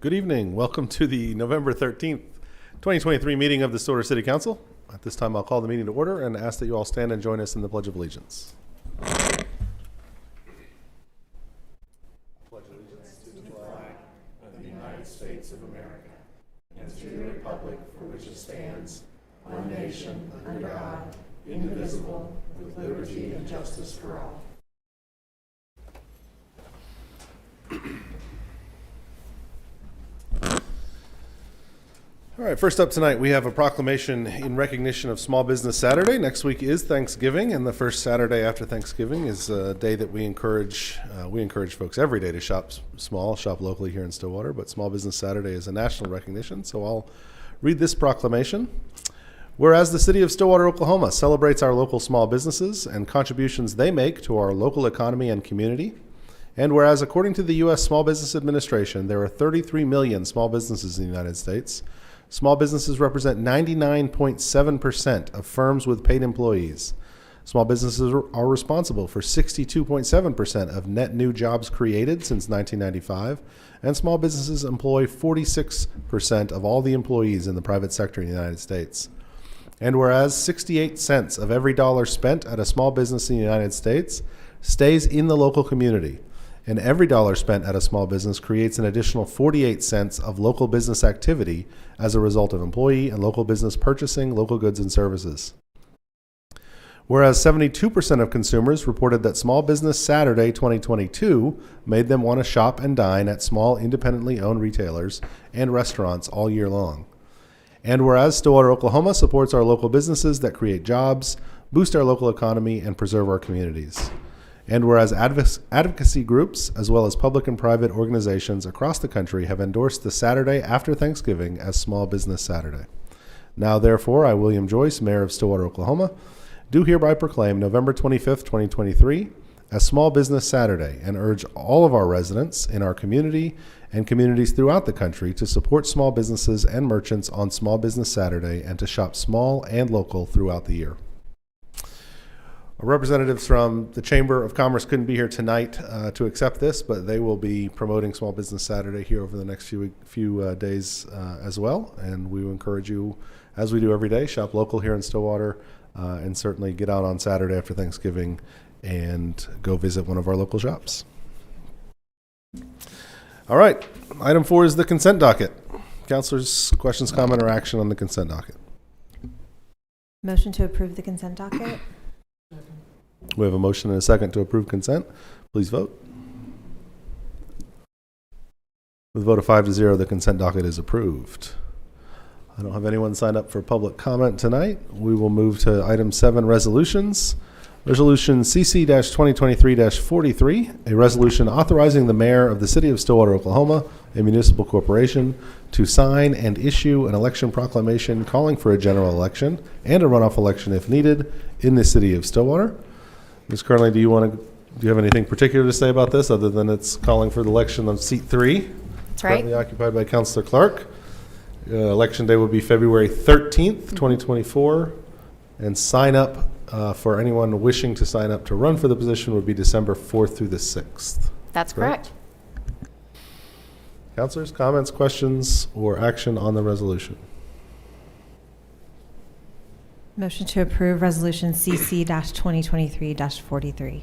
Good evening. Welcome to the November 13th, 2023 meeting of the Stillwater City Council. At this time, I'll call the meeting to order and ask that you all stand and join us in the Pledge of Allegiance. Pledge allegiance to the flag of the United States of America and to the republic for which it stands, one nation, under God, indivisible, with liberty and justice for all. All right, first up tonight, we have a proclamation in recognition of Small Business Saturday. Next week is Thanksgiving, and the first Saturday after Thanksgiving is a day that we encourage folks every day to shop small, shop locally here in Stillwater, but Small Business Saturday is a national recognition, so I'll read this proclamation. Whereas the city of Stillwater, Oklahoma celebrates our local small businesses and contributions they make to our local economy and community, and whereas according to the U.S. Small Business Administration, there are 33 million small businesses in the United States, small businesses represent 99.7% of firms with paid employees. Small businesses are responsible for 62.7% of net new jobs created since 1995, and small businesses employ 46% of all the employees in the private sector in the United States. And whereas 68 cents of every dollar spent at a small business in the United States stays in the local community, and every dollar spent at a small business creates an additional 48 cents of local business activity as a result of employee and local business purchasing local goods and services. Whereas 72% of consumers reported that Small Business Saturday 2022 made them want to shop and dine at small independently owned retailers and restaurants all year long. And whereas Stillwater, Oklahoma supports our local businesses that create jobs, boost our local economy, and preserve our communities. And whereas advocacy groups, as well as public and private organizations across the country, have endorsed the Saturday after Thanksgiving as Small Business Saturday. Now, therefore, I, William Joyce, Mayor of Stillwater, Oklahoma, do hereby proclaim November 25th, 2023 as Small Business Saturday and urge all of our residents in our community and communities throughout the country to support small businesses and merchants on Small Business Saturday and to shop small and local throughout the year. Representatives from the Chamber of Commerce couldn't be here tonight to accept this, but they will be promoting Small Business Saturday here over the next few days as well. And we will encourage you, as we do every day, shop local here in Stillwater, and certainly get out on Saturday after Thanksgiving and go visit one of our local shops. All right, item 4 is the consent docket. Councilors, questions, comment, or action on the consent docket? Motion to approve the consent docket. We have a motion and a second to approve consent. Please vote. With a vote of 5-0, the consent docket is approved. I don't have anyone signed up for public comment tonight. We will move to item 7, resolutions. Resolution CC-2023-43, a resolution authorizing the mayor of the city of Stillwater, Oklahoma, a municipal corporation, to sign and issue an election proclamation calling for a general election and a runoff election if needed in the city of Stillwater. Ms. Carnley, do you have anything particular to say about this other than it's calling for the election on seat 3? That's right. Currently occupied by Councilor Clark. Election day will be February 13th, 2024, and sign up for anyone wishing to sign up to run for the position would be December 4th through the 6th. That's correct. Councilors, comments, questions, or action on the resolution? Motion to approve resolution CC-2023-43.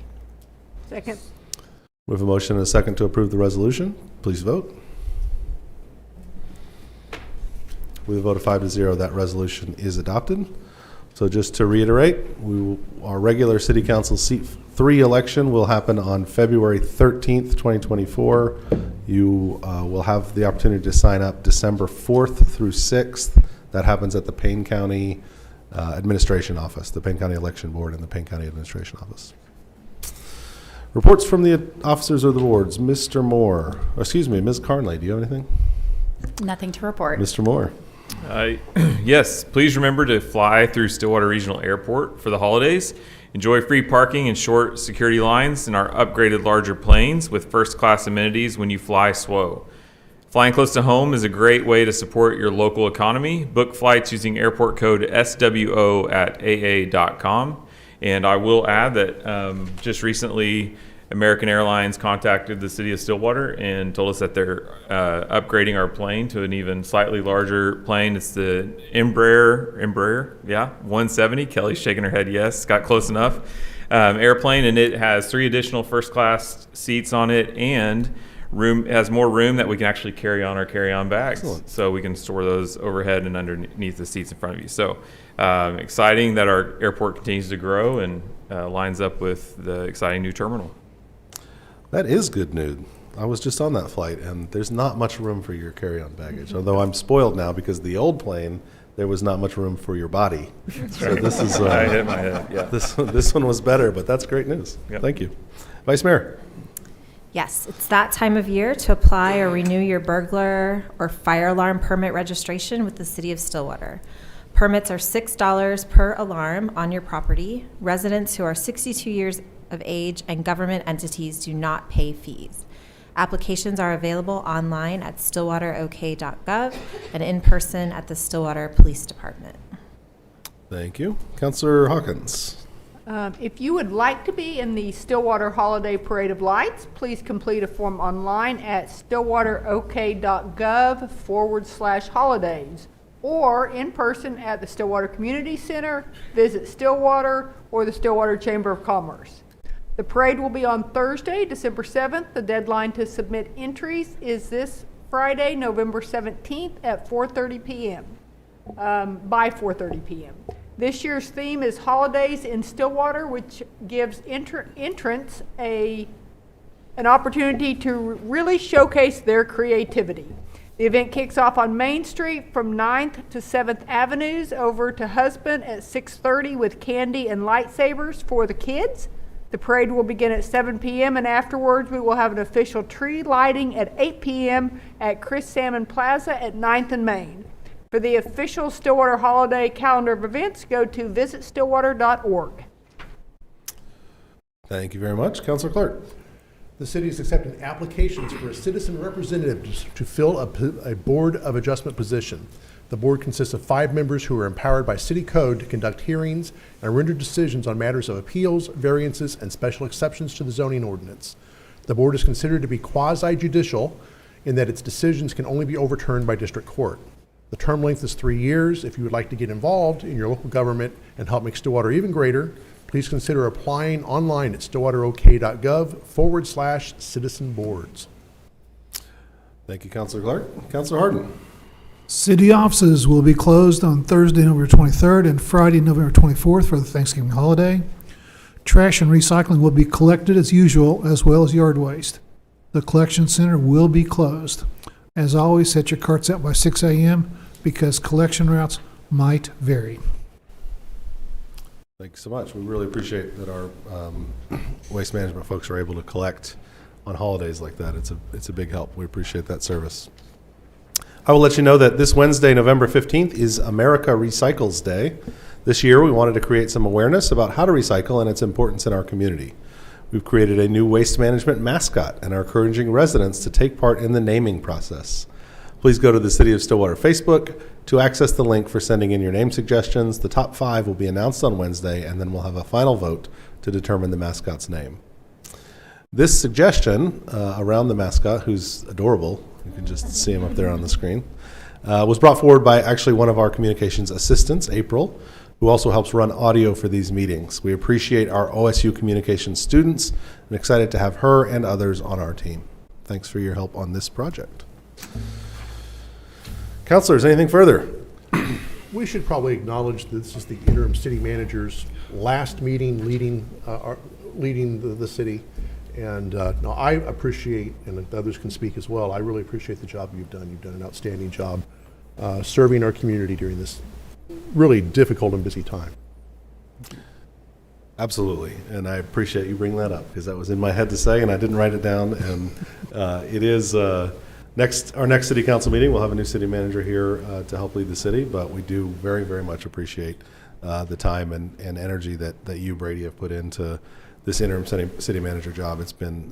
Second. We have a motion and a second to approve the resolution. Please vote. With a vote of 5-0, that resolution is adopted. So just to reiterate, our regular City Council seat 3 election will happen on February 13th, 2024. You will have the opportunity to sign up December 4th through 6th. That happens at the Payne County Administration Office, the Payne County Election Board and the Payne County Administration Office. Reports from the officers of the boards. Ms. Carnley, do you have anything? Nothing to report. Mr. Moore. Yes, please remember to fly through Stillwater Regional Airport for the holidays. Enjoy free parking and short security lines in our upgraded larger planes with first-class amenities when you fly SWO. Flying close to home is a great way to support your local economy. Book flights using airport code SWO at AA.com. And I will add that just recently American Airlines contacted the city of Stillwater and told us that they're upgrading our plane to an even slightly larger plane. It's the Embraer, yeah, 170. Kelly's shaking her head yes, got close enough. Airplane, and it has 3 additional first-class seats on it, and it has more room that we can actually carry on our carry-on bags. Excellent. So we can store those overhead and underneath the seats in front of you. So exciting that our airport continues to grow and lines up with the exciting new terminal. That is good news. I was just on that flight, and there's not much room for your carry-on baggage. Although I'm spoiled now because the old plane, there was not much room for your body. So this is I hit my head. Yeah. this one was better, but that's great news. Yep. Thank you, Vice Mayor. Yes, it's that time of year to apply or renew your burglar or fire alarm permit registration with the City of Stillwater. Permits are $6 per alarm on your property. Residents who are 62 years of age and government entities do not pay fees. Applications are available online at stillwaterok.gov and in person at the Stillwater Police Department. Thank you, Councilor Hawkins. If you would like to be in the Stillwater Holiday Parade of Lights, please complete a form online at stillwaterok.gov/holidays or in person at the Stillwater Community Center, Visit Stillwater, or the Stillwater Chamber of Commerce. The parade will be on Thursday, December 7th. The deadline to submit entries is this Friday, November 17th at 4:30 p.m. By 4:30 p.m. This year's theme is Holidays in Stillwater, which gives entrants an opportunity to really showcase their creativity. The event kicks off on Main Street from 9th to 7th Avenues over to Husband at 6:30 with candy and lightsabers for the kids. The parade will begin at 7 p.m. and afterwards we will have an official tree lighting at 8 p.m. at Chris Salmon Plaza at 9th and Main. For the official Stillwater Holiday calendar of events, go to visitstillwater.org. Thank you very much, Councilor Clark. The city is accepting applications for a citizen representative to fill a Board of Adjustment position. The board consists of 5 members who are empowered by city code to conduct hearings and render decisions on matters of appeals, variances, and special exceptions to the zoning ordinance. The board is considered to be quasi-judicial in that its decisions can only be overturned by district court. The term length is 3 years. If you would like to get involved in your local government and help make Stillwater even greater, please consider applying online at stillwaterok.gov/citizen boards. Thank you, Councilor Clark. Councilor Harden. City offices will be closed on Thursday, November 23rd and Friday, November 24th for the Thanksgiving holiday. Trash and recycling will be collected as usual, as well as yard waste. The collection center will be closed. As always, set your carts out by 6 a.m. because collection routes might vary. Thank you so much. We really appreciate that our waste management folks are able to collect on holidays like that. It's a big help. We appreciate that service. I will let you know that this Wednesday, November 15th, is America Recycles Day. This year, we wanted to create some awareness about how to recycle and its importance in our community. We've created a new waste management mascot and are encouraging residents to take part in the naming process. Please go to the City of Stillwater Facebook to access the link for sending in your name suggestions. The top 5 will be announced on Wednesday, and then we'll have a final vote to determine the mascot's name. This suggestion around the mascot, who's adorable, you can just see him up there on the screen, was brought forward by actually one of our communications assistants, April, who also helps run audio for these meetings. We appreciate our OSU communications students and excited to have her and others on our team. Thanks for your help on this project. Councilors, anything further? We should probably acknowledge that this is the interim city manager's last meeting leading the city. And no, I appreciate, and others can speak as well, I really appreciate the job you've done. You've done an outstanding job serving our community during this really difficult and busy time. Absolutely, and I appreciate you bringing that up because that was in my head to say and I didn't write it down. And it is our next city council meeting. We'll have a new city manager here to help lead the city, but we do very, very much appreciate the time and energy that you, Brady, have put into this interim city manager job. It's been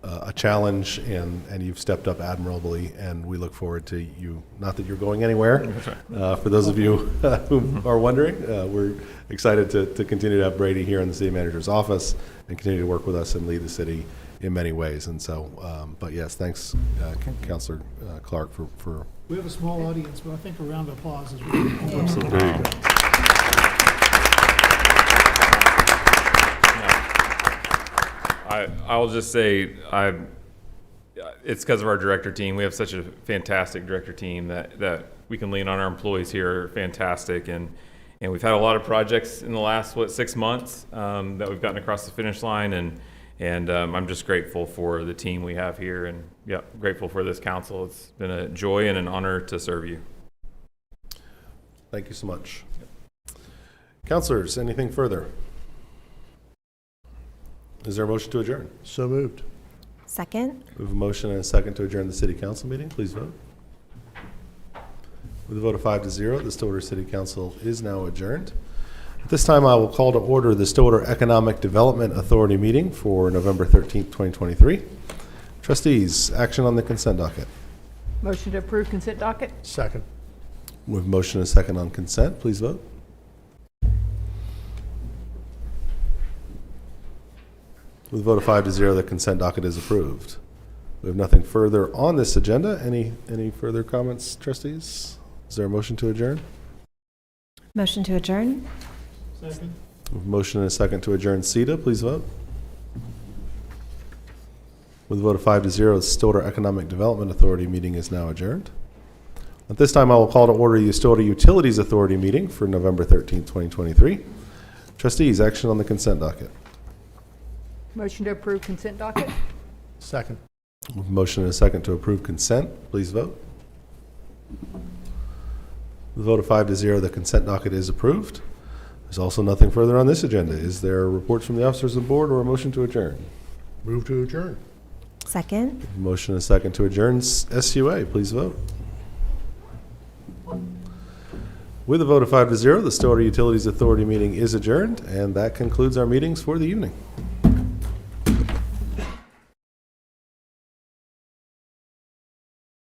a challenge, and you've stepped up admirably, and we look forward to you. Not that you're going anywhere. For those of you who are wondering, we're excited to continue to have Brady here in the city manager's office and continue to work with us and lead the city in many ways. And so, but yes, thanks, Councilor Clark, for We have a small audience, but I think a round of applause is really absolutely. I'll just say it's because of our director team. We have such a fantastic director team that we can lean on. Our employees here are fantastic, and we've had a lot of projects in the last 6 months that we've gotten across the finish line, and I'm just grateful for the team we have here, and grateful for this council. It's been a joy and an honor to serve you. Thank you so much. Councilors, anything further? Is there a motion to adjourn? So moved. Second? We have a motion and a second to adjourn the city council meeting. Please vote. With a vote of 5-0, the Stillwater City Council is now adjourned. At this time, I will call to order the Stillwater Economic Development Authority meeting for November 13th, 2023. Trustees, action on the consent docket. Motion to approve consent docket? Second. We have a motion and a second on consent. Please vote. With a vote of 5-0, the consent docket is approved. We have nothing further on this agenda. Any further comments, trustees? Is there a motion to adjourn? Motion to adjourn? Second. We have a motion and a second to adjourn SEDA. Please vote. With a vote of 5-0, the Stillwater Economic Development Authority meeting is now adjourned. At this time, I will call to order the Stillwater Utilities Authority meeting for November 13th, 2023. Trustees, action on the consent docket. Motion to approve consent docket? Second. We have a motion and a second to approve consent. Please vote. With a vote of 5-0, the consent docket is approved. There's also nothing further on this agenda. Is there reports from the officers of the board or a motion to adjourn? Move to adjourn. Second? Motion and a second to adjourn SUA. Please vote. With a vote of 5-0, the Stillwater Utilities Authority meeting is adjourned, and that concludes our meetings for the evening.